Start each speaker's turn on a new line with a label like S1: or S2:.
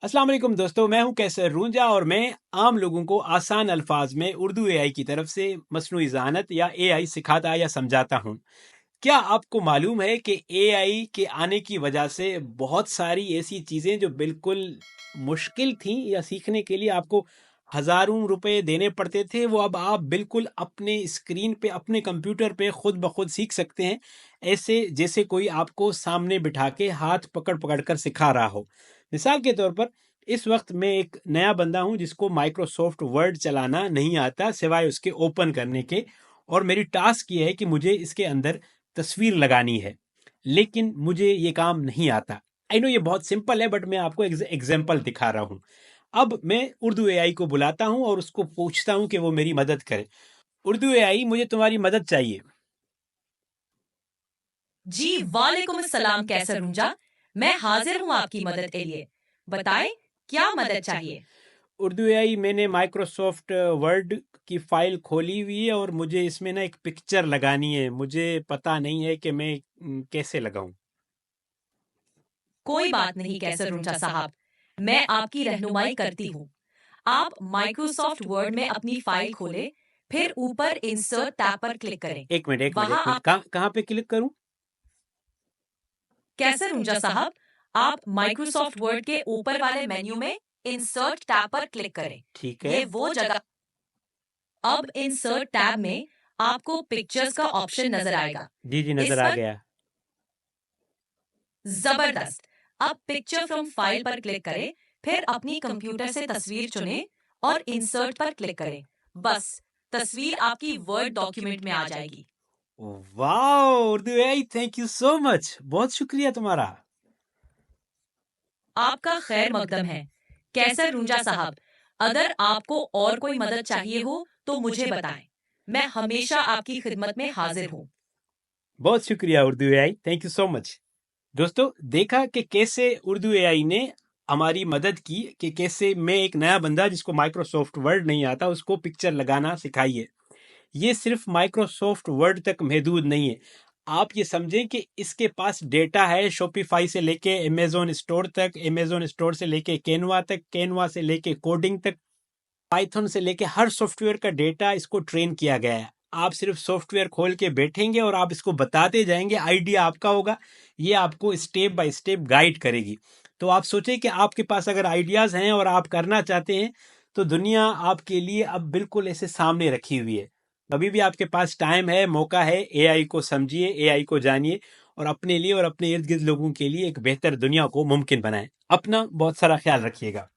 S1: अस्सलाम वालेकुम दोस्तों, मैं हूं कैसर रूंजा और मैं आम लोगों को आसान अल्फाज में उर्दू एआई की तरफ से मसनूई ज़हानत या एआई सिखाता या समझाता हूं। क्या आपको मालूम है कि एआई के आने की वजह से बहुत सारी ऐसी चीज़ें जो बिल्कुल मुश्किल थीं या सीखने के लिए आपको हज़ारों रुपए देने पड़ते थे, वो अब आप बिल्कुल अपने स्क्रीन पे, अपने कंप्यूटर पे खुद ब खुद सीख सकते हैं, ऐसे जैसे कोई आपको सामने बिठा के हाथ पकड़ पकड़ कर सिखा रहा हो। मिसाल के तौर पर इस वक्त मैं एक नया बंदा हूं जिसको माइक्रोसॉफ्ट वर्ड चलाना नहीं आता सिवाय उसके ओपन करने के, और मेरी टास्क ये है कि मुझे इसके अंदर तस्वीर लगानी है, लेकिन मुझे ये काम नहीं आता। आई नो ये बहुत सिंपल है, बट मैं आपको एग्जाम्पल दिखा रहा हूँ। अब मैं उर्दू एआई को बुलाता हूँ और उसको पूछता हूँ कि वो मेरी मदद करे। उर्दू एआई, मुझे तुम्हारी मदद चाहिए।
S2: जी वालेकुम अस्सलाम कैसर रूंजा। मैं हाजिर हूँ आपकी मदद के लिए। बताएं क्या मदद चाहिए।
S1: उर्दू एआई, मैंने माइक्रोसॉफ्ट वर्ड की फाइल खोली हुई है और मुझे इसमें ना एक पिक्चर लगानी है। मुझे पता नहीं है कि मैं कैसे लगाऊं।
S2: कोई बात नहीं कैसर रूंजा साहब, मैं आपकी रहनुमाई करती हूँ। आप माइक्रोसॉफ्ट वर्ड में अपनी फाइल खोलें, फिर ऊपर इंसर्ट टैब पर क्लिक करें।
S1: एक मिनट, एक मिनट, एक
S2: वहां
S1: मिनट,
S2: आप
S1: कहाँ पे क्लिक करूं?
S2: कैसर रूंजा साहब, आप माइक्रोसॉफ्ट वर्ड के ऊपर वाले मेन्यू में इंसर्ट टैब पर क्लिक करें।
S1: ठीक है।
S2: ये वो जगह। अब इंसर्ट टैब में आपको पिक्चर्स का ऑप्शन नजर आएगा।
S1: जी जी, नजर
S2: इस
S1: आ
S2: पर
S1: गया।
S2: जबरदस्त। अब पिक्चर फ्रॉम फाइल पर क्लिक करें, फिर अपनी कंप्यूटर से तस्वीर चुनें और इंसर्ट पर क्लिक करें। बस तस्वीर आपकी वर्ड डॉक्यूमेंट में आ जाएगी।
S1: वाह Urdu AI, thank you so much, बहुत शुक्रिया तुम्हारा।
S2: आपका खैर मकदम है कैसर रूंजा साहब। अगर आपको और कोई मदद चाहिए हो तो मुझे बताएं। मैं हमेशा आपकी खिदमत में हाजिर हूँ।
S1: बहुत शुक्रिया Urdu AI, thank you so much. दोस्तों, देखा कि कैसे उर्दू एआई ने हमारी मदद की, कि कैसे मैं एक नया बंदा जिसको माइक्रोसॉफ्ट वर्ड नहीं आता उसको पिक्चर लगाना सिखाइए। ये सिर्फ माइक्रोसॉफ्ट वर्ड तक महदूद नहीं है। आप ये समझें कि इसके पास डेटा है शॉपिफाई से लेके अमेजोन स्टोर तक, अमेजोन स्टोर से लेके कैनवा तक, कैनवा से लेके कोडिंग तक, पाइथन से लेके हर सॉफ्टवेयर का डेटा इसको ट्रेन किया गया है। आप सिर्फ सॉफ्टवेयर खोल के बैठेंगे और आप इसको बताते जाएंगे, आइडिया आपका होगा, ये आपको स्टेप बाय स्टेप गाइड करेगी। तो आप सोचें कि आपके पास अगर आइडियाज़ हैं और आप करना चाहते हैं, तो दुनिया आपके लिए अब बिल्कुल ऐसे सामने रखी हुई है। अभी भी आपके पास टाइम है, मौका है। एआई को समझिए, एआई को जानिए, और अपने लिए और अपने इर्द गिर्द लोगों के लिए एक बेहतर दुनिया को मुमकिन बनाएं। अपना बहुत सारा ख्याल रखिएगा।